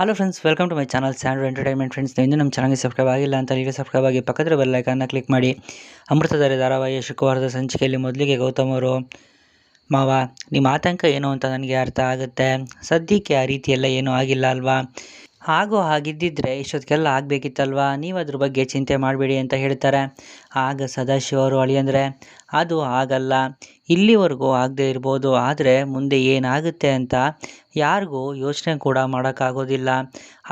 Hello friends, welcome to my channel Sandro entertainment. Friends, ಇನ್ನೂ ನಮ್ಮ ಚಾನಲ್ಗೆ ಸಬ್ಸ್ಕ್ರೈಬ್ ಆಗಿಲ್ಲ ಅಂತ ಈಗ ಸಬ್ಸ್ಕ್ರೈಬ್ ಆಗಿ ಪಕ್ಕದ ಬೆಲ್ ಐಕಾನ್ನ ಕ್ಲಿಕ್ ಮಾಡಿ. ಅಮೃತಧಾರೆ ಧಾರಾವಾಹಿಯ ಶುಕ್ರವಾರದ ಸಂಚಿಕೆಯಲ್ಲಿ ಮೊದಲಿಗೆ ಗೌತಮ್ ಅವರು, ಮಾವ ನಿಮ್ಮ ಆತಂಕ ಏನು ಅಂತ ನನಗೆ ಅರ್ಥ ಆಗುತ್ತೆ. ಸದ್ಯಕ್ಕೆ ಆ ರೀತಿಯೆಲ್ಲ ಏನೂ ಆಗಿಲ್ಲ ಅಲ್ವಾ? ಆಗಿದ್ದಿದ್ರೆ ಇಷ್ಟೊತ್ತಿಗೆಲ್ಲ ಆಗಬೇಕಿತ್ತಲ್ವಾ? ನೀವು ಅದ್ರ ಬಗ್ಗೆ ಚಿಂತೆ ಮಾಡಬೇಡಿ ಅಂತ ಹೇಳ್ತಾರೆ. ಆಗ ಸದಾಶಿವ ಅವರು, ಅಳಿಯಂದರೆ ಅದು ಆಗಲ್ಲ, ಇಲ್ಲಿವರೆಗೂ ಆಗದೆ ಇರ್ಬೋದು, ಆದರೆ ಮುಂದೆ ಏನಾಗುತ್ತೆ ಅಂತ ಯಾರಿಗೂ ಯೋಚನೆ ಕೂಡ ಮಾಡೋಕ್ಕಾಗೋದಿಲ್ಲ.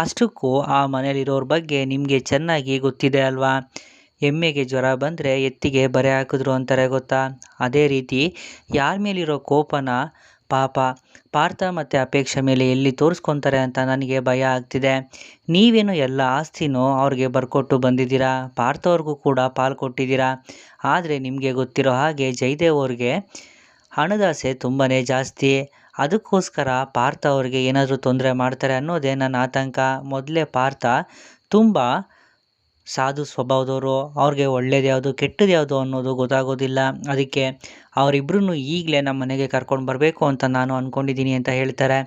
ಅಷ್ಟಕ್ಕೂ ಆ ಮನೇಲಿರೋರ ಬಗ್ಗೆ ನಿಮಗೆ ಚೆನ್ನಾಗಿ ಗೊತ್ತಿದೆ ಅಲ್ವಾ? ಎಮ್ಮೆಗೆ ಜ್ವರ ಬಂದರೆ ಎತ್ತಿಗೆ ಬರೆ ಹಾಕಿದ್ರು ಅಂತಾರೆ ಗೊತ್ತಾ? ಅದೇ ರೀತಿ ಯಾರ ಮೇಲಿರೋ ಕೋಪನ ಪಾಪ ಪಾರ್ಥ ಮತ್ತು ಅಪೇಕ್ಷೆ ಮೇಲೆ ಎಲ್ಲಿ ತೋರಿಸ್ಕೊತಾರೆ ಅಂತ ನನಗೆ ಭಯ ಆಗ್ತಿದೆ. ನೀವೇನು ಎಲ್ಲ ಆಸ್ತಿನೂ ಅವ್ರಿಗೆ ಬರ್ಕೊಟ್ಟು ಬಂದಿದ್ದೀರಾ, ಪಾರ್ಥ ಅವ್ರಿಗೂ ಕೂಡ ಪಾಲು ಕೊಟ್ಟಿದ್ದೀರಾ. ಆದರೆ ನಿಮಗೆ ಗೊತ್ತಿರೋ ಹಾಗೆ ಜಯದೇವ್ ಅವ್ರಿಗೆ ಹಣದಾಸೆ ತುಂಬಾ ಜಾಸ್ತಿ. ಅದಕ್ಕೋಸ್ಕರ ಪಾರ್ಥ ಅವ್ರಿಗೆ ಏನಾದರೂ ತೊಂದರೆ ಮಾಡ್ತಾರೆ ಅನ್ನೋದೇ ನನ್ನ ಆತಂಕ. ಮೊದಲೇ ಪಾರ್ಥ ತುಂಬ ಸಾಧು ಸ್ವಭಾವದವರು, ಅವ್ರಿಗೆ ಒಳ್ಳೇದು ಯಾವುದು ಕೆಟ್ಟದ್ದು ಯಾವುದು ಅನ್ನೋದು ಗೊತ್ತಾಗೋದಿಲ್ಲ. ಅದಕ್ಕೆ ಅವರಿಬ್ಬರನ್ನು ಈಗಲೇ ನಮ್ಮ ಮನೆಗೆ ಕರ್ಕೊಂಡು ಬರಬೇಕು ಅಂತ ನಾನು ಅಂದ್ಕೊಂಡಿದ್ದೀನಿ ಅಂತ ಹೇಳ್ತಾರೆ.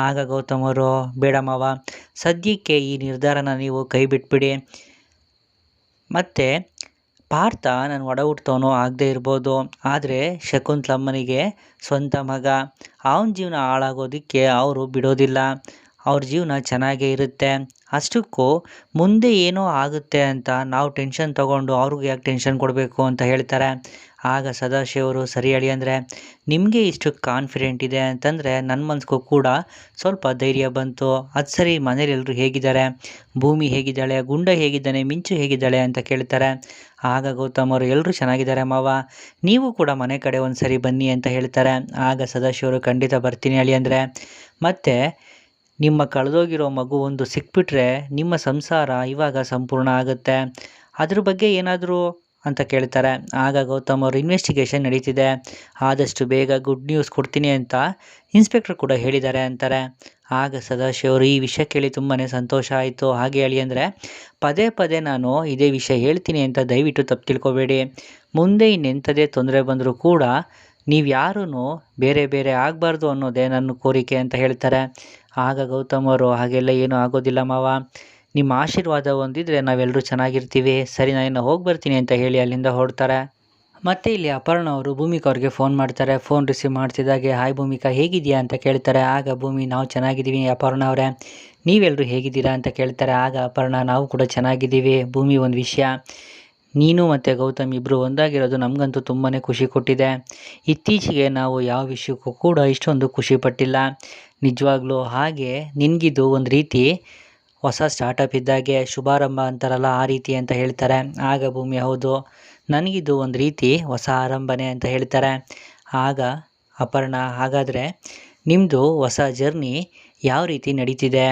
ಆಗ ಗೌತಮ್ ಅವರು, ಬೇಡ ಮಾವ, ಸದ್ಯಕ್ಕೆ ಈ ನಿರ್ಧಾರನ ನೀವು ಕೈ ಬಿಟ್ಬಿಡಿ. ಮತ್ತು ಪಾರ್ಥ ನನ್ನ ಒಡ ಹುಟ್ಟೋನು ಆಗದೆ ಇರ್ಬೋದು, ಆದರೆ ಶಕುಂತಲಮ್ಮನಿಗೆ ಸ್ವಂತ ಮಗ, ಅವನ ಜೀವನ ಹಾಳಾಗೋದಕ್ಕೆ ಅವರು ಬಿಡೋದಿಲ್ಲ. ಅವ್ರ ಜೀವನ ಚೆನ್ನಾಗೇ ಇರುತ್ತೆ. ಅಷ್ಟಕ್ಕೂ ಮುಂದೆ ಏನೋ ಆಗುತ್ತೆ ಅಂತ ನಾವು ಟೆನ್ಷನ್ ತೊಗೊಂಡು ಅವ್ರಿಗೆ ಯಾಕೆ ಟೆನ್ಷನ್ ಕೊಡಬೇಕು ಅಂತ ಹೇಳ್ತಾರೆ. ಆಗ ಸದಾಶಿವರು, ಸರಿ ಅಳಿಯಂದರೆ, ನಿಮಗೆ ಇಷ್ಟು ಕಾನ್ಫಿಡೆಂಟ್ ಇದೆ ಅಂತಂದರೆ ನನ್ನ ಮನಸ್ಸಿಗೂ ಕೂಡ ಸ್ವಲ್ಪ ಧೈರ್ಯ ಬಂತು. ಅದು ಸರಿ, ಮನೇಲಿ ಎಲ್ಲರೂ ಹೇಗಿದ್ದಾರೆ? ಭೂಮಿ ಹೇಗಿದ್ದಾಳೆ? ಗುಂಡ ಹೇಗಿದ್ದಾನೆ? ಮಿಂಚು ಹೇಗಿದ್ದಾಳೆ ಅಂತ ಕೇಳ್ತಾರೆ. ಆಗ ಗೌತಮ್ ಅವರು, ಎಲ್ಲರೂ ಚೆನ್ನಾಗಿದ್ದಾರೆ ಮಾವ, ನೀವು ಕೂಡ ಮನೆ ಕಡೆ ಒಂದು ಸರಿ ಬನ್ನಿ ಅಂತ ಹೇಳ್ತಾರೆ. ಆಗ ಸದಾಶಿವರು, ಖಂಡಿತ ಬರ್ತೀನಿ ಅಳಿಯಂದರೆ, ಮತ್ತು ನಿಮ್ಮ ಕಳೆದೋಗಿರೋ ಮಗು ಒಂದು ಸಿಕ್ಬಿಟ್ರೆ ನಿಮ್ಮ ಸಂಸಾರ ಇವಾಗ ಸಂಪೂರ್ಣ ಆಗುತ್ತೆ. ಅದ್ರ ಬಗ್ಗೆ ಏನಾದರೂ ಅಂತ ಕೇಳ್ತಾರೆ. ಆಗ ಗೌತಮ್ ಅವರು, ಇನ್ವೆಸ್ಟಿಗೇಷನ್ ನಡೀತಿದೆ, ಆದಷ್ಟು ಬೇಗ ಗುಡ್ ನ್ಯೂಸ್ ಕೊಡ್ತೀನಿ ಅಂತ ಇನ್ಸ್ಪೆಕ್ಟರ್ ಕೂಡ ಹೇಳಿದ್ದಾರೆ ಅಂತಾರೆ. ಆಗ ಸದಾಶಿವರು, ಈ ವಿಷಯ ಕೇಳಿ ತುಂಬಾ ಸಂತೋಷ ಆಯಿತು. ಹಾಗೆ ಅಳಿಯಂದರೆ, ಪದೇ ಪದೇ ನಾನು ಇದೇ ವಿಷಯ ಹೇಳ್ತೀನಿ ಅಂತ ದಯವಿಟ್ಟು ತಪ್ಪು ತಿಳ್ಕೊಬೇಡಿ. ಮುಂದೆ ಇನ್ನೆಂಥದೇ ತೊಂದರೆ ಬಂದರೂ ಕೂಡ ನೀವು ಯಾರೂ ಬೇರೆ ಬೇರೆ ಆಗಬಾರ್ದು ಅನ್ನೋದೇ ನನ್ನ ಕೋರಿಕೆ ಅಂತ ಹೇಳ್ತಾರೆ. ಆಗ ಗೌತಮ್ ಅವರು, ಹಾಗೆಲ್ಲ ಏನೂ ಆಗೋದಿಲ್ಲ ಮಾವ, ನಿಮ್ಮ ಆಶೀರ್ವಾದ ಹೊಂದಿದ್ರೆ ನಾವೆಲ್ಲರೂ ಚೆನ್ನಾಗಿರ್ತೀವಿ. ಸರಿ, ನಾನು ಹೋಗಿ ಬರ್ತೀನಿ ಅಂತ ಹೇಳಿ ಅಲ್ಲಿಂದ ಹೊರಡ್ತಾರೆ. ಮತ್ತು ಇಲ್ಲಿ ಅಪರ್ಣ ಅವರು ಭೂಮಿಕಾ ಅವ್ರಿಗೆ ಫೋನ್ ಮಾಡ್ತಾರೆ. ಫೋನ್ ರಿಸೀವ್ ಮಾಡ್ತಿದ್ದಾಗೆ, ಹಾಯ್ ಭೂಮಿಕಾ, ಹೇಗಿದೆಯಾ ಅಂತ ಕೇಳ್ತಾರೆ. ಆಗ ಭೂಮಿ, ನಾವು ಚೆನ್ನಾಗಿದ್ದೀವಿ ಅಪರ್ಣ ಅವರೇ, ನೀವೆಲ್ಲರೂ ಹೇಗಿದ್ದೀರಾ ಅಂತ ಕೇಳ್ತಾರೆ. ಆಗ ಅಪರ್ಣ, ನಾವು ಕೂಡ ಚೆನ್ನಾಗಿದ್ದೀವಿ. ಭೂಮಿ, ಒಂದು ವಿಷಯ, ನೀನು ಮತ್ತು ಗೌತಮ್ ಇಬ್ಬರು ಒಂದಾಗಿರೋದು ನಮಗಂತೂ ತುಂಬಾ ಖುಷಿ ಕೊಟ್ಟಿದೆ. ಇತ್ತೀಚೆಗೆ ನಾವು ಯಾವ ವಿಷಯಕ್ಕೂ ಕೂಡ ಇಷ್ಟೊಂದು ಖುಷಿ ಪಟ್ಟಿಲ್ಲ ನಿಜವಾಗ್ಲೂ. ಹಾಗೆ ನಿನಗಿದು ಒಂದು ರೀತಿ ಹೊಸ ಸ್ಟಾರ್ಟಪ್ ಇದ್ದಾಗೆ, ಶುಭಾರಂಭ ಅಂತಾರಲ್ಲ ಆ ರೀತಿ ಅಂತ ಹೇಳ್ತಾರೆ. ಆಗ ಭೂಮಿ, ಹೌದು, ನನಗಿದು ಒಂದು ರೀತಿ ಹೊಸ ಆರಂಭನೆ ಅಂತ ಹೇಳ್ತಾರೆ. ಆಗ ಅಪರ್ಣ, ಹಾಗಾದರೆ ನಿಮ್ಮದು ಹೊಸ ಜರ್ನಿ ಯಾವ ರೀತಿ ನಡೀತಿದೆ?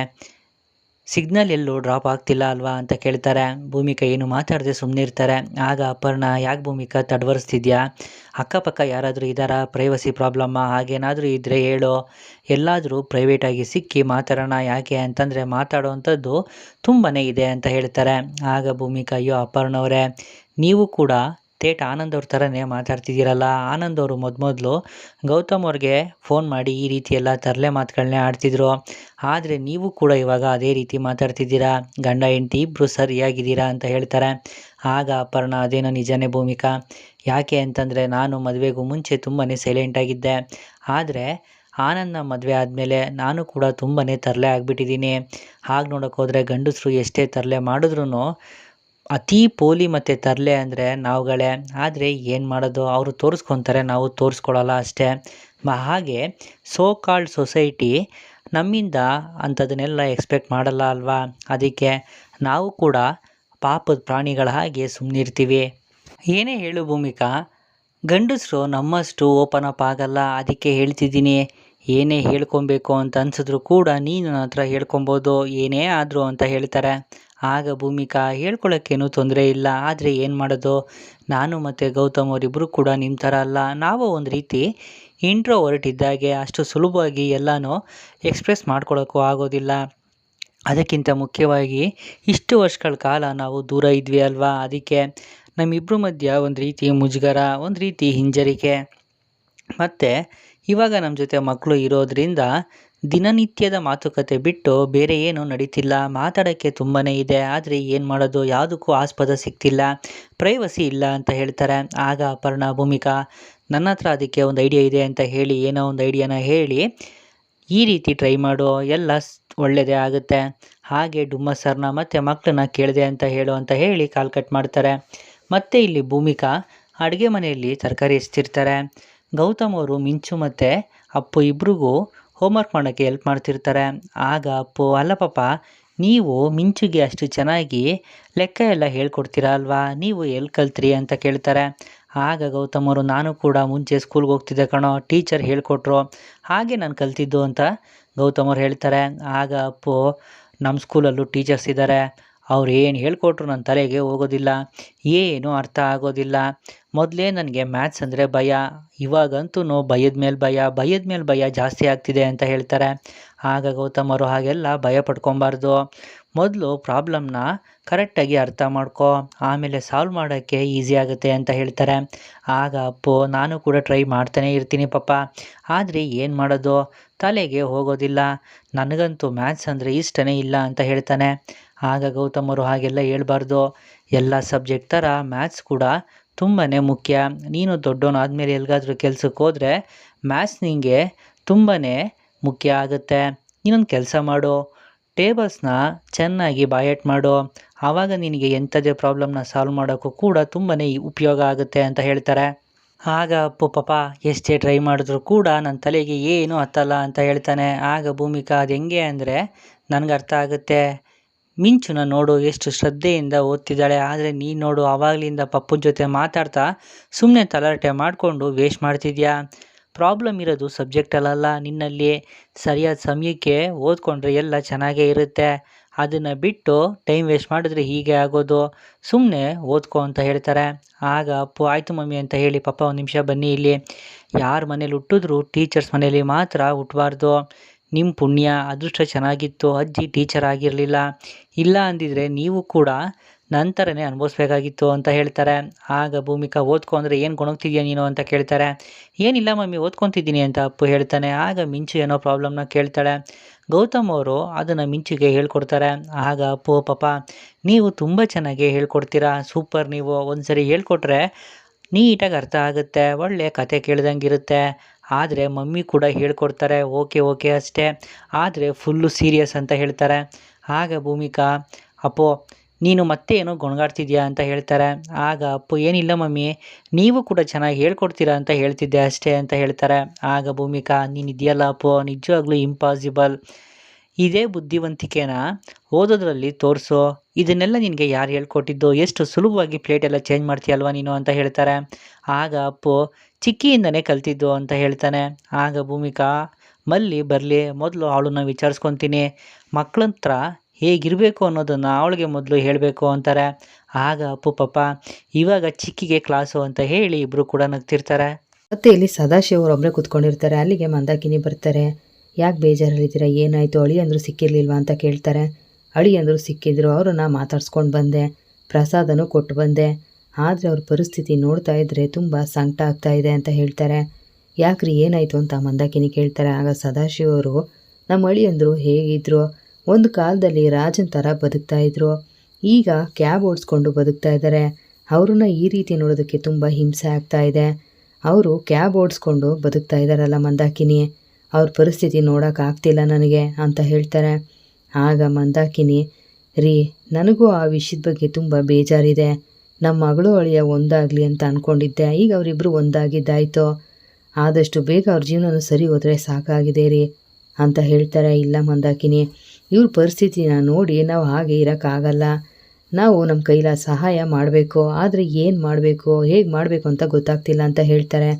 ಸಿಗ್ನಲ್ ಎಲ್ಲೂ ಡ್ರಾಪ್ ಆಗ್ತಿಲ್ಲ ಅಲ್ವಾ ಅಂತ ಕೇಳ್ತಾರೆ. ಭೂಮಿಕಾ ಏನು ಮಾತಾಡದೆ ಸುಮ್ಮನೆ ಇರ್ತಾರೆ. ಆಗ ಅಪರ್ಣ, ಯಾಕೆ ಭೂಮಿಕಾ ತಡವರಿಸ್ತಿದ್ಯಾ? ಅಕ್ಕಪಕ್ಕ ಯಾರಾದರೂ ಇದ್ದಾರಾ? Privacy problem? ಹಾಗೇನಾದರೂ ಇದ್ದರೆ ಹೇಳೋ, ಎಲ್ಲಾದರೂ ಪ್ರೈವೇಟಾಗಿ ಸಿಕ್ಕಿ ಮಾತಾಡೋಣ. ಯಾಕೆ ಅಂತಂದರೆ ಮಾತಾಡೋವಂಥದ್ದು ತುಂಬಾ ಇದೆ ಅಂತ ಹೇಳ್ತಾರೆ. ಆಗ ಭೂಮಿಕಾ, ಅಯ್ಯೋ ಅಪರ್ಣವರೇ, ನೀವು ಕೂಡ ಥೇಟ್ ಆನಂದ್ ಅವ್ರ ಥರನೇ ಮಾತಾಡ್ತಿದ್ದೀರಲ್ಲ. ಆನಂದ್ ಅವರು ಮೊದಲು ಗೌತಮ್ ಅವ್ರಿಗೆ ಫೋನ್ ಮಾಡಿ ಈ ರೀತಿ ಎಲ್ಲ ತರಲೆ ಮಾತುಗಳನ್ನೇ ಆಡ್ತಿದ್ರು, ಆದರೆ ನೀವು ಕೂಡ ಇವಾಗ ಅದೇ ರೀತಿ ಮಾತಾಡ್ತಿದ್ದೀರಾ. ಗಂಡ ಹೆಂಡತಿ ಇಬ್ಬರು ಸರಿಯಾಗಿದ್ದೀರಾ ಅಂತ ಹೇಳ್ತಾರೆ. ಆಗ ಅಪರ್ಣ, ಅದೇನೋ ನಿಜನೇ ಭೂಮಿಕಾ, ಯಾಕೆ ಅಂತಂದರೆ ನಾನು ಮದುವೆಗೂ ಮುಂಚೆ ತುಂಬಾ ಸೈಲೆಂಟಾಗಿದ್ದೆ, ಆದರೆ ಆನಂದನ ಮದುವೆ ಆದಮೇಲೆ ನಾನು ಕೂಡ ತುಂಬಾ ತರಲೆ ಆಗಿಬಿಟ್ಟಿದ್ದೀನಿ. ಹಾಗೆ ನೋಡೋಕೆ ಹೋದರೆ ಗಂಡಸರು ಎಷ್ಟೇ ತರಲೆ ಮಾಡಿದ್ರೂ ಅತೀ ಪೋಲಿ ಮತ್ತು ತರಲೆ ಅಂದರೆ ನಾವುಗಳೇ. ಆದರೆ ಏನು ಮಾಡೋದು, ಅವರು ತೋರಿಸ್ಕೊತಾರೆ, ನಾವು ತೋರಿಸ್ಕೊಳ್ಳಲ್ಲ ಅಷ್ಟೇ. ಹಾಗೆ ಸೋ ಕಾಲ್ಡ್ ಸೊಸೈಟಿ ನಮ್ಮಿಂದ ಅಂಥದನ್ನೆಲ್ಲ ಎಕ್ಸ್ಪೆಕ್ಟ್ ಮಾಡಲ್ಲ ಅಲ್ವಾ? ಅದಕ್ಕೆ ನಾವು ಕೂಡ ಪಾಪದ ಪ್ರಾಣಿಗಳ ಹಾಗೆ ಸುಮ್ಮನಿರ್ತೀವಿ. ಏನೇ ಹೇಳು ಭೂಮಿಕಾ, ಗಂಡಸರು ನಮ್ಮಷ್ಟು ಓಪನ್ ಅಪ್ ಆಗಲ್ಲ. ಅದಕ್ಕೆ ಹೇಳ್ತಿದ್ದೀನಿ, ಏನೇ ಹೇಳ್ಕೊಬೇಕು ಅಂತ ಅನ್ಸಿದ್ರು ಕೂಡ ನೀನು ನನ್ನ ಹತ್ರ ಹೇಳ್ಕೊಬೋದು, ಏನೇ ಆದರೂ ಅಂತ ಹೇಳ್ತಾರೆ. ಆಗ ಭೂಮಿಕಾ, ಹೇಳ್ಕೊಳ್ಳೋಕ್ಕೇನು ತೊಂದರೆ ಇಲ್ಲ, ಆದರೆ ಏನು ಮಾಡೋದು, ನಾನು ಮತ್ತು ಗೌತಮ್ ಅವರಿಬ್ಬರು ಕೂಡ ನಿಮ್ಮ ಥರ ಅಲ್ಲ. ನಾವು ಒಂದು ರೀತಿ ಇಂಟ್ರೋವರ್ಟ್ ಇದ್ದಾಗೆ, ಅಷ್ಟು ಸುಲಭವಾಗಿ ಎಲ್ಲನೂ ಎಕ್ಸ್ಪ್ರೆಸ್ ಮಾಡ್ಕೊಳ್ಳೋಕ್ಕೂ ಆಗೋದಿಲ್ಲ. ಅದಕ್ಕಿಂತ ಮುಖ್ಯವಾಗಿ ಇಷ್ಟು ವರ್ಷಗಳ ಕಾಲ ನಾವು ದೂರ ಇದ್ವಿ ಅಲ್ವಾ? ಅದಕ್ಕೆ ನಮ್ಮಿಬ್ಬರ ಮಧ್ಯ ಒಂದು ರೀತಿ ಮುಜುಗರ, ಒಂದು ರೀತಿ ಹಿಂಜರಿಕೆ, ಮತ್ತು ಇವಾಗ ನಮ್ಮ ಜೊತೆ ಮಕ್ಕಳು ಇರೋದರಿಂದ ದಿನನಿತ್ಯದ ಮಾತುಕತೆ ಬಿಟ್ಟು ಬೇರೆ ಏನೂ ನಡೀತಿಲ್ಲ. ಮಾತಾಡೋಕ್ಕೆ ತುಂಬಾ ಇದೆ, ಆದರೆ ಏನು ಮಾಡೋದು, ಯಾವುದಕ್ಕೂ ಆಸ್ಪದ ಸಿಗ್ತಿಲ್ಲ, ಪ್ರೈವಸಿ ಇಲ್ಲ ಅಂತ ಹೇಳ್ತಾರೆ. ಆಗ ಅಪರ್ಣ ಭೂಮಿಕಾ ನನ್ನ ಹತ್ರ ಅದಕ್ಕೆ ಒಂದು ಐಡಿಯಾ ಇದೆ ಅಂತ ಹೇಳಿ ಏನೋ ಒಂದು ಐಡಿಯಾನ ಹೇಳಿ, ಈ ರೀತಿ ಟ್ರೈ ಮಾಡು, ಎಲ್ಲ ಒಳ್ಳೆಯದೇ ಆಗುತ್ತೆ. ಹಾಗೆ ಡುಮ್ಮಸ್ ಸರ್ನ ಮತ್ತು ಮಕ್ಕಳನ್ನ ಕೇಳಿದೆ ಅಂತ ಹೇಳು ಅಂತ ಹೇಳಿ ಕಾಲ್ ಕಟ್ ಮಾಡ್ತಾರೆ. ಮತ್ತು ಇಲ್ಲಿ ಭೂಮಿಕಾ ಅಡುಗೆ ಮನೆಯಲ್ಲಿ ತರಕಾರಿ ಹೆಚ್ಚಿರ್ತಾರೆ. ಗೌತಮ್ ಅವರು ಮಿಂಚು ಮತ್ತು ಅಪ್ಪು ಇಬ್ರಿಗೂ ಹೋಮ್ವರ್ಕ್ ಮಾಡೋಕ್ಕೆ ಹೆಲ್ಪ್ ಮಾಡ್ತಿರ್ತಾರೆ. ಆಗ ಅಪ್ಪು, ಅಲ್ಲ ಪಾಪ, ನೀವು ಮಿಂಚುಗೆ ಅಷ್ಟು ಚೆನ್ನಾಗಿ ಲೆಕ್ಕ ಎಲ್ಲ ಹೇಳ್ಕೊಡ್ತೀರಾ ಅಲ್ವಾ, ನೀವು ಎಲ್ಲಿ ಕಲ್ತ್ರಿ ಅಂತ ಕೇಳ್ತಾರೆ. ಆಗ ಗೌತಮ್ ಅವರು, ನಾನು ಕೂಡ ಮುಂಚೆ ಸ್ಕೂಲ್ಗೆ ಹೋಗ್ತಿದ್ದೆ ಕಣೋ, ಟೀಚರ್ ಹೇಳ್ಕೊಟ್ರು, ಹಾಗೆ ನಾನು ಕಲ್ತಿದ್ದು ಅಂತ ಗೌತಮ್ ಅವ್ರು ಹೇಳ್ತಾರೆ. ಆಗ ಅಪ್ಪು, ನಮ್ಮ ಸ್ಕೂಲಲ್ಲೂ ಟೀಚರ್ಸ್ ಇದ್ದಾರೆ, ಅವ್ರು ಏನು ಹೇಳ್ಕೊಟ್ರು ನನ್ನ ತಲೆಗೆ ಹೋಗೋದಿಲ್ಲ, ಏನೂ ಅರ್ಥ ಆಗೋದಿಲ್ಲ. ಮೊದಲೇ ನನಗೆ ಮ್ಯಾಥ್ಸ್ ಅಂದರೆ ಭಯ, ಇವಾಗಂತೂ ಭಯದ ಮೇಲೆ ಭಯ ಜಾಸ್ತಿ ಆಗ್ತಿದೆ ಅಂತ ಹೇಳ್ತಾರೆ. ಆಗ ಗೌತಮ್ ಅವರು, ಹಾಗೆಲ್ಲ ಭಯ ಪಡ್ಕೊಬಾರ್ದು, ಮೊದಲು ಪ್ರಾಬ್ಲಮ್ನ ಕರೆಕ್ಟಾಗಿ ಅರ್ಥ ಮಾಡ್ಕೊ, ಆಮೇಲೆ ಸಾಲ್ವ್ ಮಾಡೋಕ್ಕೆ ಈಸಿ ಆಗುತ್ತೆ ಅಂತ ಹೇಳ್ತಾರೆ. ಆಗ ಅಪ್ಪು, ನಾನು ಕೂಡ ಟ್ರೈ ಮಾಡ್ತಾನೆ ಇರ್ತೀನಿ ಪಾಪ, ಆದರೆ ಏನು ಮಾಡೋದು, ತಲೆಗೆ ಹೋಗೋದಿಲ್ಲ, ನನಗಂತೂ ಮ್ಯಾಥ್ಸ್ ಅಂದರೆ ಇಷ್ಟನೇ ಇಲ್ಲ ಅಂತ ಹೇಳ್ತಾನೆ. ಆಗ ಗೌತಮ್ ಅವರು, ಹಾಗೆಲ್ಲ ಹೇಳ್ಬಾರ್ದು, ಎಲ್ಲ ಸಬ್ಜೆಕ್ಟ್ ಥರ ಮ್ಯಾಥ್ಸ್ ಕೂಡ ತುಂಬಾ ಮುಖ್ಯ. ನೀನು ದೊಡ್ಡವನಾದ್ಮೇಲೆ ಎಲ್ಲಿಗಾದ್ರೂ ಕೆಲ್ಸಕ್ಕೆ ಹೋದರೆ ಮ್ಯಾಥ್ಸ್ ನಿನಗೆ ತುಂಬಾ ಮುಖ್ಯ ಆಗುತ್ತೆ. ನೀನೊಂದು ಕೆಲಸ ಮಾಡು, ಟೇಬಲ್ಸ್ನ ಚೆನ್ನಾಗಿ ಬಾಯಟ್ ಮಾಡು, ಆವಾಗ ನಿನಗೆ ಎಂಥದೇ ಪ್ರಾಬ್ಲಮ್ನ ಸಾಲ್ವ್ ಮಾಡೋಕ್ಕೂ ಕೂಡ ತುಂಬಾ ಉಪಯೋಗ ಆಗುತ್ತೆ ಅಂತ ಹೇಳ್ತಾರೆ. ಆಗ ಅಪ್ಪು, ಪಾಪ ಎಷ್ಟೇ ಟ್ರೈ ಮಾಡಿದ್ರು ಕೂಡ ನನ್ನ ತಲೆಗೆ ಏನೂ ಹತ್ತಲ್ಲ ಅಂತ ಹೇಳ್ತಾನೆ. ಆಗ ಭೂಮಿಕಾ, ಅದು ಹೆಂಗೆ ಅಂದರೆ ನನಗೆ ಅರ್ಥ ಆಗುತ್ತೆ, ಮಿಂಚುನ ನೋಡು ಎಷ್ಟು ಶ್ರದ್ಧೆಯಿಂದ ಓದ್ತಿದ್ದಾಳೆ, ಆದರೆ ನೀನು ನೋಡು ಆವಾಗಲಿಂದ ಪಪ್ಪನ ಜೊತೆ ಮಾತಾಡ್ತಾ ಸುಮ್ಮನೆ ತಲಾಟೆ ಮಾಡಿಕೊಂಡು ವೇಸ್ಟ್ ಮಾಡ್ತಿದ್ಯಾ. ಪ್ರಾಬ್ಲಮ್ ಇರೋದು ಸಬ್ಜೆಕ್ಟಲ್ಲ ನಿನ್ನಲ್ಲಿ, ಸರಿಯಾದ ಸಮಯಕ್ಕೆ ಓದ್ಕೊಂಡ್ರೆ ಎಲ್ಲ ಚೆನ್ನಾಗೇ ಇರುತ್ತೆ, ಅದನ್ನು ಬಿಟ್ಟು ಟೈಮ್ ವೇಸ್ಟ್ ಮಾಡಿದ್ರೆ ಹೀಗೆ ಆಗೋದು, ಸುಮ್ಮನೆ ಓದ್ಕೊ ಅಂತ ಹೇಳ್ತಾರೆ. ಆಗ ಅಪ್ಪು, ಆಯಿತು ಮಮ್ಮಿ ಅಂತ ಹೇಳಿ, ಪಾಪ ಒಂದು ನಿಮಿಷ ಬನ್ನಿ ಇಲ್ಲಿ, ಯಾರ ಮನೇಲಿ ಹುಟ್ಟಿದ್ರು ಟೀಚರ್ಸ್ ಮನೇಲಿ ಮಾತ್ರ ಹುಟ್ಟಬಾರ್ದು, ನಿಮ್ಮ ಪುಣ್ಯ ಅದೃಷ್ಟ ಚೆನ್ನಾಗಿತ್ತು, ಅಜ್ಜಿ ಟೀಚರ್ ಆಗಿರಲಿಲ್ಲ, ಇಲ್ಲ ಅಂದಿದ್ರೆ ನೀವು ಕೂಡ ನಂತರನೇ ಅನುಭವಿಸ್ಬೇಕಾಗಿತ್ತು ಅಂತ ಹೇಳ್ತಾರೆ. ಆಗ ಭೂಮಿಕಾ, ಓದ್ಕೊ ಅಂದರೆ ಏನು ಗೊಣಗ್ತಿದ್ಯಾ ನೀನು ಅಂತ ಕೇಳ್ತಾರೆ. ಏನಿಲ್ಲ ಮಮ್ಮಿ, ಓದ್ಕೊತಿದ್ದೀನಿ ಅಂತ ಅಪ್ಪು ಹೇಳ್ತಾನೆ. ಆಗ ಮಿಂಚು ಏನೋ ಪ್ರಾಬ್ಲಮ್ನ ಕೇಳ್ತಾಳೆ. ಗೌತಮ್ ಅವರು ಅದನ್ನು ಮಿಂಚಿಗೆ ಹೇಳ್ಕೊಡ್ತಾರೆ. ಆಗ ಅಪ್ಪು, ಪಾಪ ನೀವು ತುಂಬ ಚೆನ್ನಾಗಿ ಹೇಳ್ಕೊಡ್ತೀರಾ, ಸೂಪರ್, ನೀವು ಒಂದು ಸರಿ ಹೇಳ್ಕೊಟ್ರೆ ನೀಟಾಗಿ ಅರ್ಥ ಆಗುತ್ತೆ, ಒಳ್ಳೆ ಕತೆ ಕೇಳ್ದಂಗಿರುತ್ತೆ, ಆದರೆ ಮಮ್ಮಿ ಕೂಡ ಹೇಳ್ಕೊಡ್ತಾರೆ, ಓಕೆ ಅಷ್ಟೇ, ಆದರೆ ಫುಲ್ಲು ಸೀರಿಯಸ್ ಅಂತ ಹೇಳ್ತಾರೆ. ಆಗ ಭೂಮಿಕಾ, ಅಪ್ಪು ನೀನು ಮತ್ತೆ ಏನೋ ಗೊಣಗಾಡ್ತಿದ್ಯಾ ಅಂತ ಹೇಳ್ತಾರೆ. ಆಗ ಅಪ್ಪು, ಏನಿಲ್ಲ ಮಮ್ಮಿ, ನೀವು ಕೂಡ ಚೆನ್ನಾಗಿ ಹೇಳ್ಕೊಡ್ತೀರಾ ಅಂತ ಹೇಳ್ತಿದ್ದೆ ಅಷ್ಟೇ ಅಂತ ಹೇಳ್ತಾರೆ. ಆಗ ಭೂಮಿಕಾ, ನೀನು ಇದೆಯಲ್ಲ ಅಪ್ಪು, ನಿಜವಾಗ್ಲೂ ಇಂಪಾಸಿಬಲ್, ಇದೇ ಬುದ್ಧಿವಂತಿಕೆನ ಓದೋದ್ರಲ್ಲಿ ತೋರಿಸು, ಇದನ್ನೆಲ್ಲ ನಿನಗೆ ಯಾರು ಹೇಳ್ಕೊಟ್ಟಿದ್ದು, ಎಷ್ಟು ಸುಲಭವಾಗಿ ಪ್ಲೇಟೆಲ್ಲ ಚೇಂಜ್ ಮಾಡ್ತೀಯಲ್ವ ನೀನು ಅಂತ ಹೇಳ್ತಾರೆ. ಆಗ ಅಪ್ಪು, ಚಿಕ್ಕಿಯಿಂದನೇ ಕಲ್ತಿದ್ದು ಅಂತ ಹೇಳ್ತಾನೆ. ಆಗ ಭೂಮಿಕಾ, ಮಲ್ಲಿ ಬರಲಿ, ಮೊದಲು ಅವಳನ್ನ ವಿಚಾರಿಸ್ಕೊತೀನಿ, ಮಕ್ಕಳಂತ್ರ ಹೇಗಿರಬೇಕು ಅನ್ನೋದನ್ನು ಅವಳಿಗೆ ಮೊದಲು ಹೇಳಬೇಕು ಅಂತಾರೆ. ಆಗ ಅಪ್ಪು, ಪಾಪ ಇವಾಗ ಚಿಕ್ಕಿಗೆ ಕ್ಲಾಸು ಅಂತ ಹೇಳಿ ಇಬ್ಬರು ಕೂಡ ನಗ್ತಿರ್ತಾರೆ. ಮತ್ತೆ ಇಲ್ಲಿ ಸದಾಶಿವ ಅವರೊಬ್ಬರೇ ಕೂತ್ಕೊಂಡಿರ್ತಾರೆ. ಅಲ್ಲಿಗೆ ಮಂದಾಕಿನಿ ಬರ್ತಾರೆ. ಯಾಕೆ ಬೇಜಾರಲ್ಲಿದ್ದೀರಾ, ಏನಾಯಿತು, ಅಳಿಯಂದ್ರು ಸಿಕ್ಕಿರ್ಲಿಲ್ವಾ ಅಂತ ಕೇಳ್ತಾರೆ. ಅಳಿಯಂದ್ರು ಸಿಕ್ಕಿದ್ರು, ಅವ್ರನ್ನ ಮಾತಾಡ್ಸ್ಕೊಂಡು ಬಂದೆ, ಪ್ರಸಾದನೂ ಕೊಟ್ಟು ಬಂದೆ, ಆದರೆ ಅವ್ರ ಪರಿಸ್ಥಿತಿ ನೋಡ್ತಾ ಇದ್ದರೆ ತುಂಬ ಸಂಕಟ ಆಗ್ತಾ ಇದೆ ಅಂತ ಹೇಳ್ತಾರೆ. ಯಾಕ್ರಿ ಏನಾಯಿತು ಅಂತ ಮಂದಾಕಿನಿ ಕೇಳ್ತಾರೆ. ಆಗ ಸದಾಶಿವ ಅವರು, ನಮ್ಮ ಅಳಿಯಂದ್ರು ಹೇಗಿದ್ರು, ಒಂದು ಕಾಲದಲ್ಲಿ ರಾಜನ್ ಥರ ಬದುಕ್ತಾ ಇದ್ರು, ಈಗ ಕ್ಯಾಬ್ ಓಡಿಸ್ಕೊಂಡು ಬದುಕ್ತಾ ಇದ್ದಾರೆ, ಅವ್ರನ್ನ ಈ ರೀತಿ ನೋಡೋದಕ್ಕೆ ತುಂಬ ಹಿಂಸೆ ಆಗ್ತಾ ಇದೆ, ಅವರು ಕ್ಯಾಬ್ ಓಡಿಸ್ಕೊಂಡು ಬದುಕ್ತಾ ಇದ್ದಾರಲ್ಲ ಮಂದಾಕಿನಿ, ಅವ್ರ ಪರಿಸ್ಥಿತಿ ನೋಡೋಕ್ಕಾಗ್ತಿಲ್ಲ ನನಗೆ ಅಂತ ಹೇಳ್ತಾರೆ. ಆಗ ಮಂದಾಕಿನಿ, ರೀ ನನಗೂ ಆ ವಿಷಯದ ಬಗ್ಗೆ ತುಂಬ ಬೇಜಾರಿದೆ, ನಮ್ಮ ಮಗಳು ಅಳಿಯ ಒಂದಾಗಲಿ ಅಂತ ಅಂದ್ಕೊಂಡಿದ್ದೆ, ಈಗ ಅವರಿಬ್ಬರು ಒಂದಾಗಿದ್ದಾಯಿತು, ಆದಷ್ಟು ಬೇಗ ಅವ್ರ ಜೀವನ ಸರಿ ಹೋದರೆ ಸಾಕಾಗಿದೆ ರೀ ಅಂತ ಹೇಳ್ತಾರೆ. ಇಲ್ಲ ಮಂದಾಕಿನಿ, ಇವ್ರ ಪರಿಸ್ಥಿತಿನ ನೋಡಿ ನಾವು ಹಾಗೆ ಇರೋಕ್ಕಾಗಲ್ಲ, ನಾವು ನಮ್ಮ ಕೈಲ ಸಹಾಯ ಮಾಡಬೇಕು, ಆದರೆ ಏನು ಮಾಡಬೇಕು, ಹೇಗೆ ಮಾಡಬೇಕು ಅಂತ ಗೊತ್ತಾಗ್ತಿಲ್ಲ ಅಂತ ಹೇಳ್ತಾರೆ.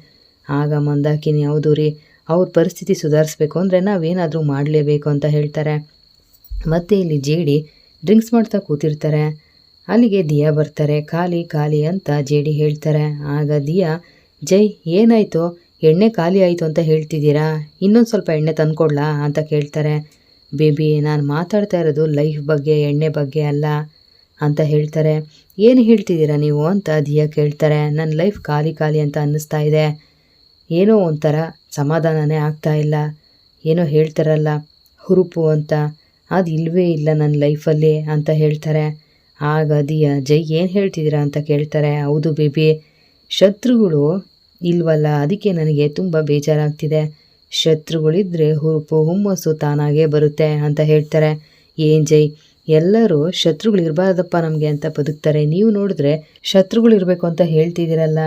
ಆಗ ಮಂದಾಕಿನಿ, ಹೌದು ರೀ, ಅವ್ರ ಪರಿಸ್ಥಿತಿ ಸುಧಾರಿಸ್ಬೇಕು ಅಂದರೆ ನಾವೇನಾದರೂ ಮಾಡಲೇಬೇಕು ಅಂತ ಹೇಳ್ತಾರೆ. ಮತ್ತು ಇಲ್ಲಿ ಜೇಡಿ ಡ್ರಿಂಕ್ಸ್ ಮಾಡ್ತಾ ಕೂತಿರ್ತಾರೆ. ಅಲ್ಲಿಗೆ ದಿಯಾ ಬರ್ತಾರೆ. ಖಾಲಿ ಅಂತ ಜೇಡಿ ಹೇಳ್ತಾರೆ. ಆಗ ದಿಯಾ, ಜೈ ಏನಾಯಿತು, ಎಣ್ಣೆ ಖಾಲಿ ಆಯಿತು ಅಂತ ಹೇಳ್ತಿದ್ದೀರಾ, ಇನ್ನೊಂದು ಸ್ವಲ್ಪ ಎಣ್ಣೆ ತಂದ್ಕೊಡ್ಲಾ ಅಂತ ಕೇಳ್ತಾರೆ. ಬೇಬಿ, ನಾನು ಮಾತಾಡ್ತಾ ಇರೋದು ಲೈಫ್ ಬಗ್ಗೆ, ಎಣ್ಣೆ ಬಗ್ಗೆ ಅಲ್ಲ ಅಂತ ಹೇಳ್ತಾರೆ. ಏನು ಹೇಳ್ತಿದ್ದೀರಾ ನೀವು ಅಂತ ದಿಯಾ ಕೇಳ್ತಾರೆ. ನನ್ನ ಲೈಫ್ ಖಾಲಿ ಅಂತ ಅನ್ನಿಸ್ತಾ ಇದೆ, ಏನೋ ಒಂಥರ ಸಮಾಧಾನನೇ ಆಗ್ತಾ ಇಲ್ಲ, ಏನೋ ಹೇಳ್ತಾರಲ್ಲ ಹುರುಪು ಅಂತ, ಅದು ಇಲ್ಲವೇ ಇಲ್ಲ ನನ್ನ ಲೈಫಲ್ಲಿ ಅಂತ ಹೇಳ್ತಾರೆ. ಆಗ ದಿಯಾ ಜೈ ಏನು ಹೇಳ್ತಿದ್ದೀರಾ ಅಂತ ಕೇಳ್ತಾರೆ. ಹೌದು ಬೇಬಿ, ಶತ್ರುಗಳು ಇಲ್ವಲ್ಲ, ಅದಕ್ಕೆ ನನಗೆ ತುಂಬ ಬೇಜಾರಾಗ್ತಿದೆ. ಶತ್ರುಗಳಿದ್ದರೆ ಹುರುಪು ಹುಮ್ಮಸ್ಸು ತಾನಾಗೇ ಬರುತ್ತೆ ಅಂತ ಹೇಳ್ತಾರೆ. ಏನು ಜೈ, ಎಲ್ಲರೂ ಶತ್ರುಗಳಿರಬಾರ್ದಪ್ಪ ನಮಗೆ ಅಂತ ಬದುಕ್ತಾರೆ, ನೀವು ನೋಡಿದ್ರೆ ಶತ್ರುಗಳಿರಬೇಕು ಅಂತ ಹೇಳ್ತಿದ್ದೀರಲ್ಲ,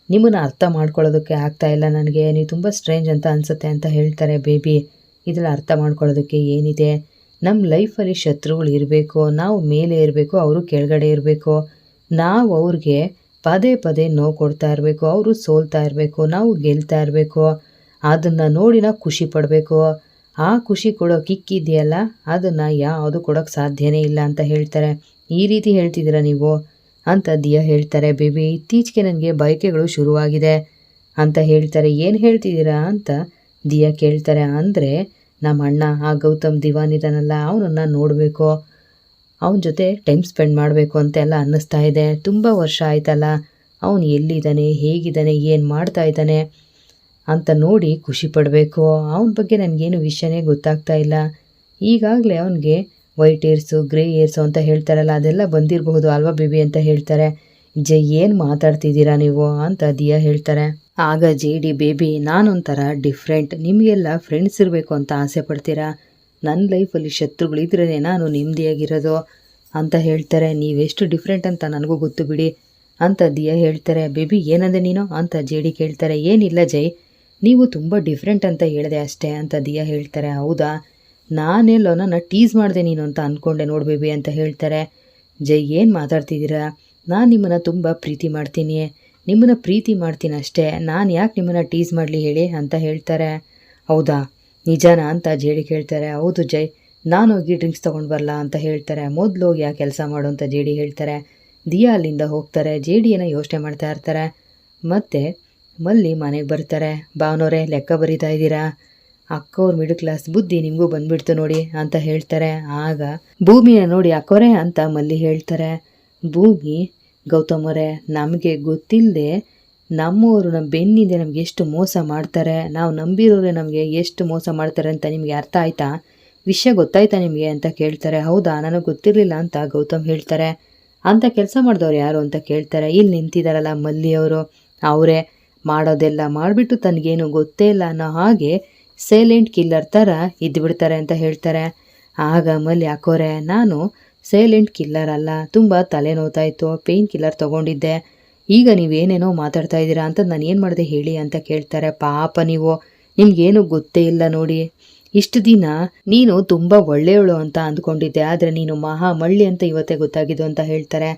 ನಿಮ್ಮನ್ನು ಅರ್ಥ ಮಾಡ್ಕೊಳ್ಳೋದಕ್ಕೆ ಆಗ್ತಾ ಇಲ್ಲ ನನಗೆ, ನೀವು ತುಂಬ ಸ್ಟ್ರೇಂಜ್ ಅಂತ ಅನಿಸುತ್ತೆ ಅಂತ ಹೇಳ್ತಾರೆ. ಬೇಬಿ, ಇದರಲ್ಲಿ ಅರ್ಥ ಮಾಡ್ಕೊಳ್ಳೋದಕ್ಕೆ ಏನಿದೆ, ನಮ್ಮ ಲೈಫಲ್ಲಿ ಶತ್ರುಗಳು ಇರಬೇಕು, ನಾವು ಮೇಲೆ ಇರಬೇಕು, ಅವರು ಕೆಳಗಡೆ ಇರಬೇಕು. ನಾವು ಅವ್ರಿಗೆ ಪದೇ ಪದೇ ನೋವು ಕೊಡ್ತಾ ಇರಬೇಕು, ಅವರು ಸೋಲ್ತಾ ಇರಬೇಕು, ನಾವು ಗೆಲ್ತಾ ಇರಬೇಕು. ಅದನ್ನು ನೋಡಿ ನಾವು ಖುಷಿ ಪಡಬೇಕು. ಆ ಖುಷಿ ಕೊಡೋ ಕಿಕ್ಕಿದೆಯಲ್ಲ, ಅದನ್ನು ಯಾವುದು ಕೊಡೋಕ್ಕೆ ಸಾಧ್ಯನೇ ಇಲ್ಲ ಅಂತ ಹೇಳ್ತಾರೆ. ಈ ರೀತಿ ಹೇಳ್ತಿದ್ದೀರಾ ನೀವು ಅಂತ ದಿಯಾ ಹೇಳ್ತಾರೆ. ಬೇಬಿ, ಇತ್ತೀಚೆಗೆ ನನಗೆ ಬಯಕೆಗಳು ಶುರುವಾಗಿದೆ ಅಂತ ಹೇಳ್ತಾರೆ. ಏನು ಹೇಳ್ತಿದ್ದೀರಾ ಅಂತ ದಿಯಾ ಕೇಳ್ತಾರೆ. ಅಂದರೆ ನಮ್ಮ ಅಣ್ಣ ಆ ಗೌತಮ್ ದಿವಾನ್ ಇದ್ದಾನಲ್ಲ, ಅವನನ್ನು ನೋಡಬೇಕು, ಅವನ ಜೊತೆ ಟೈಮ್ ಸ್ಪೆಂಡ್ ಮಾಡಬೇಕು ಅಂತೆಲ್ಲ ಅನ್ನಿಸ್ತಾ ಇದೆ. ತುಂಬ ವರ್ಷ ಆಯ್ತಲ್ಲ, ಅವನು ಎಲ್ಲಿದ್ದಾನೆ, ಹೇಗಿದ್ದಾನೆ, ಏನು ಮಾಡ್ತಾ ಇದ್ದಾನೆ ಅಂತ ನೋಡಿ ಖುಷಿ ಪಡಬೇಕು. ಅವನ ಬಗ್ಗೆ ನನಗೇನು ವಿಷಯನೇ ಗೊತ್ತಾಗ್ತಾ ಇಲ್ಲ. ಈಗಾಗಲೇ ಅವನಿಗೆ ವೈಟ್ ಏರ್ಸು ಗ್ರೇ ಏರ್ಸು ಅಂತ ಹೇಳ್ತಾರಲ್ಲ, ಅದೆಲ್ಲ ಬಂದಿರಬಹುದು ಅಲ್ವಾ ಬೇಬಿ ಅಂತ ಹೇಳ್ತಾರೆ. ಜೈ, ಏನು ಮಾತಾಡ್ತಿದ್ದೀರಾ ನೀವು ಅಂತ ದಿಯಾ ಹೇಳ್ತಾರೆ. ಆಗ JD, ಬೇಬಿ ನಾನೊಂಥರ ಡಿಫ್ರೆಂಟ್, ನಿಮಗೆಲ್ಲ ಫ್ರೆಂಡ್ಸ್ ಇರಬೇಕು ಅಂತ ಆಸೆ ಪಡ್ತೀರಾ, ನನ್ನ ಲೈಫಲ್ಲಿ ಶತ್ರುಗಳಿದ್ರೇ ನಾನು ನೆಮ್ಮದಿಯಾಗಿರೋದು ಅಂತ ಹೇಳ್ತಾರೆ. ನೀವೆಷ್ಟು ಡಿಫ್ರೆಂಟ್ ಅಂತ ನನಗೂ ಗೊತ್ತು ಬಿಡಿ ಅಂತ ದಿಯಾ ಹೇಳ್ತಾರೆ. ಬೇಬಿ ಏನಂದೆ ನೀನು ಅಂತ JD ಕೇಳ್ತಾರೆ. ಏನಿಲ್ಲ ಜೈ, ನೀವು ತುಂಬ ಡಿಫ್ರೆಂಟ್ ಅಂತ ಹೇಳಿದೆ ಅಷ್ಟೇ ಅಂತ ದಿಯಾ ಹೇಳ್ತಾರೆ. ಹೌದಾ, ನಾನೆಲ್ಲೋ ನನ್ನ ಟೀಸ್ ಮಾಡಿದೆ ನೀನು ಅಂತ ಅಂದ್ಕೊಂಡೆ ನೋಡಿ ಬೇಬಿ ಅಂತ ಹೇಳ್ತಾರೆ. ಜೈ, ಏನು ಮಾತಾಡ್ತಿದ್ದೀರಾ, ನಾನು ನಿಮ್ಮನ್ನು ತುಂಬ ಪ್ರೀತಿ ಮಾಡ್ತೀನಿ, ನಿಮ್ಮನ್ನು ಪ್ರೀತಿ ಮಾಡ್ತೀನಿ ಅಷ್ಟೇ, ನಾನು ಯಾಕೆ ನಿಮ್ಮನ್ನು ಟೀಸ್ ಮಾಡಲಿ ಹೇಳಿ ಅಂತ ಹೇಳ್ತಾರೆ. ಹೌದಾ, ನಿಜನಾ ಅಂತ JD ಕೇಳ್ತಾರೆ. ಹೌದು ಜೈ, ನಾನು ಹೋಗಿ ಡ್ರಿಂಕ್ಸ್ ತೊಗೊಂಡು ಬರಲ್ಲ ಅಂತ ಹೇಳ್ತಾರೆ. ಮೊದಲು ಹೋಗಿ ಆ ಕೆಲಸ ಮಾಡು ಅಂತ JD ಹೇಳ್ತಾರೆ. ದಿಯಾ ಅಲ್ಲಿಂದ ಹೋಗ್ತಾರೆ. JD ಏನೋ ಯೋಚನೆ ಮಾಡ್ತಾ ಇರ್ತಾರೆ. ಮತ್ತು ಮಲ್ಲಿ ಮನೆಗೆ ಬರ್ತಾರೆ. ಭಾವನವರೇ, ಲೆಕ್ಕ ಬರೀತಾ ಇದ್ದೀರಾ, ಅಕ್ಕವ್ರ ಮಿಡಲ್ ಕ್ಲಾಸ್ ಬುದ್ಧಿ ನಿಮಗೂ ಬಂದ್ಬಿಡ್ತು ನೋಡಿ ಅಂತ ಹೇಳ್ತಾರೆ. ಆಗ ಭೂಮಿಯ ನೋಡಿ ಅಕ್ಕವರೇ ಅಂತ ಮಲ್ಲಿ ಹೇಳ್ತಾರೆ. ಭೂಮಿ, ಗೌತಮ್ ಅವರೇ, ನಮಗೆ ಗೊತ್ತಿಲ್ಲದೆ ನಮ್ಮವರು ನಮ್ಮ ಬೆನ್ನಿಂದೆ ನಮಗೆ ಎಷ್ಟು ಮೋಸ ಮಾಡ್ತಾರೆ, ನಾವು ನಂಬಿರೋರೆ ನಮಗೆ ಎಷ್ಟು ಮೋಸ ಮಾಡ್ತಾರೆ ಅಂತ ನಿಮಗೆ ಅರ್ಥ ಆಯ್ತಾ, ವಿಷಯ ಗೊತ್ತಾಯ್ತಾ ನಿಮಗೆ ಅಂತ ಕೇಳ್ತಾರೆ. ಹೌದಾ, ನನಗೆ ಗೊತ್ತಿರಲಿಲ್ಲ ಅಂತ ಗೌತಮ್ ಹೇಳ್ತಾರೆ. ಅಂಥ ಕೆಲಸ ಮಾಡಿದವ್ರು ಯಾರು ಅಂತ ಕೇಳ್ತಾರೆ. ಇಲ್ಲಿ ನಿಂತಿದ್ದಾರಲ್ಲ ಮಲ್ಲಿಯವರು, ಅವರೇ ಮಾಡೋದೆಲ್ಲ ಮಾಡಿಬಿಟ್ಟು ತನಗೇನು ಗೊತ್ತೇ ಇಲ್ಲ ಅನ್ನೋ ಹಾಗೆ ಸೈಲೆಂಟ್ ಕಿಲ್ಲರ್ ಥರ ಇದ್ದುಬಿಡ್ತಾರೆ ಅಂತ ಹೇಳ್ತಾರೆ. ಆಗ ಮಲ್ಲಿ, ಅಕ್ಕೋರೆ, ನಾನು ಸೈಲೆಂಟ್ ಕಿಲ್ಲರ್ ಅಲ್ಲ, ತುಂಬ ತಲೆನೋವ್ತಾ ಇತ್ತು, ಪೇಯ್ನ್ ಕಿಲ್ಲರ್ ತೊಗೊಂಡಿದ್ದೆ, ಈಗ ನೀವೇನೇನೋ ಮಾತಾಡ್ತಾ ಇದ್ದೀರಾ ಅಂತ ನಾನು ಏನು ಮಾಡಿದೆ ಹೇಳಿ ಅಂತ ಕೇಳ್ತಾರೆ. ಪಾಪ ನೀವು, ನಿಮಗೇನು ಗೊತ್ತೇ ಇಲ್ಲ ನೋಡಿ, ಇಷ್ಟು ದಿನ ನೀನು ತುಂಬ ಒಳ್ಳೆಯವಳು ಅಂತ ಅಂದ್ಕೊಂಡಿದ್ದೆ, ಆದರೆ ನೀನು ಮಹಾ ಮಳ್ಳಿ ಅಂತ ಇವತ್ತೇ ಗೊತ್ತಾಗಿದ್ದು ಅಂತ ಹೇಳ್ತಾರೆ.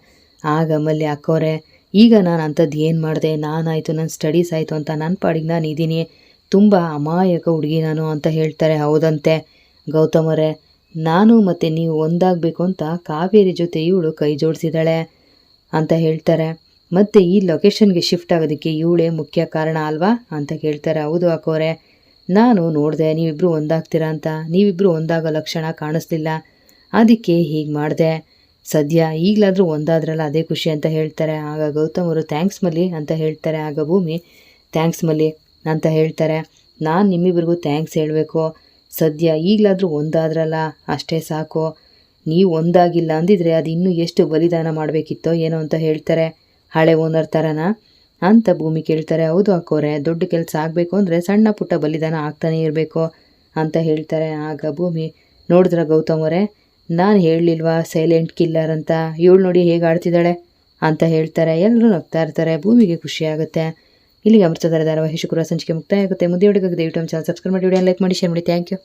ಆಗ ಮಲ್ಲಿ, ಅಕ್ಕೋರೆ, ಈಗ ನಾನು ಅಂಥದ್ದು ಏನು ಮಾಡಿದೆ, ನಾನಾಯಿತು, ನನ್ನ ಸ್ಟಡೀಸ್ ಆಯಿತು ಅಂತ ನನ್ನ ಪಾಡಿಗೆ ನಾನು ಇದ್ದೀನಿ, ತುಂಬ ಅಮಾಯಕ ಹುಡುಗಿ ನಾನು ಅಂತ ಹೇಳ್ತಾರೆ. ಹೌದಂತೆ ಗೌತಮ್ ಅವರೇ, ನಾನು ಮತ್ತು ನೀವು ಒಂದಾಗಬೇಕು ಅಂತ ಕಾವೇರಿ ಜೊತೆ ಇವಳು ಕೈ ಜೋಡಿಸಿದ್ದಾಳೆ ಅಂತ ಹೇಳ್ತಾರೆ. ಮತ್ತು ಈ ಲೊಕೇಶನ್ಗೆ ಶಿಫ್ಟ್ ಆಗೋದಕ್ಕೆ ಇವಳೇ ಮುಖ್ಯ ಕಾರಣ ಅಲ್ವಾ ಅಂತ ಕೇಳ್ತಾರೆ. ಹೌದು ಅಕ್ಕೋರೆ, ನಾನು ನೋಡಿದೆ ನೀವಿಬ್ಬರು ಒಂದಾಗ್ತೀರಾ ಅಂತ, ನೀವಿಬ್ಬರು ಒಂದಾಗೋ ಲಕ್ಷಣ ಕಾಣಿಸ್ಲಿಲ್ಲ, ಅದಕ್ಕೆ ಹೀಗೆ ಮಾಡಿದೆ, ಸದ್ಯ ಈಗಲಾದರೂ ಒಂದಾದ್ರಲ್ಲ ಅದೇ ಖುಷಿ ಅಂತ ಹೇಳ್ತಾರೆ. ಆಗ ಗೌತಮ್ ಅವರು ಥ್ಯಾಂಕ್ಸ್ ಮಲ್ಲಿ ಅಂತ ಹೇಳ್ತಾರೆ. ಆಗ ಭೂಮಿ, ಥ್ಯಾಂಕ್ಸ್ ಮಲ್ಲಿ ಅಂತ ಹೇಳ್ತಾರೆ. ನಾನು ನಿಮ್ಮಿಬ್ಬರಿಗೂ ಥ್ಯಾಂಕ್ಸ್ ಹೇಳಬೇಕು, ಸದ್ಯ ಈಗಲಾದರೂ ಒಂದಾದ್ರಲ್ಲ ಅಷ್ಟೇ ಸಾಕು, ನೀವು ಒಂದಾಗಿಲ್ಲ ಅಂದಿದ್ರೆ ಅದು ಇನ್ನೂ ಎಷ್ಟು ಬಲಿದಾನ ಮಾಡಬೇಕಿತ್ತೋ ಏನೋ ಅಂತ ಹೇಳ್ತಾರೆ. ಹಳೆ ಓನರ್ ಥರನ ಅಂತ ಭೂಮಿ ಕೇಳ್ತಾರೆ. ಹೌದು ಅಕ್ಕೋರೆ, ದೊಡ್ಡ ಕೆಲಸ ಆಗಬೇಕು ಅಂದರೆ ಸಣ್ಣ ಪುಟ್ಟ ಬಲಿದಾನ ಆಗ್ತಾನೇ ಇರಬೇಕು ಅಂತ ಹೇಳ್ತಾರೆ. ಆಗ ಭೂಮಿ, ನೋಡಿದ್ರ ಗೌತಮ್ ಅವರೇ, ನಾನು ಹೇಳಲಿಲ್ವಾ ಸೈಲೆಂಟ್ ಕಿಲ್ಲರ್ ಅಂತ, ಇವಳು ನೋಡಿ ಹೇಗೆ ಆಡ್ತಿದ್ದಾಳೆ ಅಂತ ಹೇಳ್ತಾರೆ. ಎಲ್ಲರೂ ನಗ್ತಾ ಇರ್ತಾರೆ. ಭೂಮಿಗೆ ಖುಷಿ ಆಗುತ್ತೆ. ಇಲ್ಲಿಗೆ ಅಮೃತಧಾರೆ ಧಾರಾವಾಹಿ ಶುಕ್ರವಾರ ಸಂಚಿಕೆ ಮುಕ್ತಾಯ ಆಗುತ್ತೆ. ಮುಂದೆ ದಯವಿಟ್ಟು ಚಾನಲ್ ಸಬ್ಸ್ಕ್ರೈಬ್ ಮಾಡಿ, ವಿಡಿಯೋ ಲೈಕ್ ಮಾಡಿ, ಶೇರ್ ಮಾಡಿ. Thank you.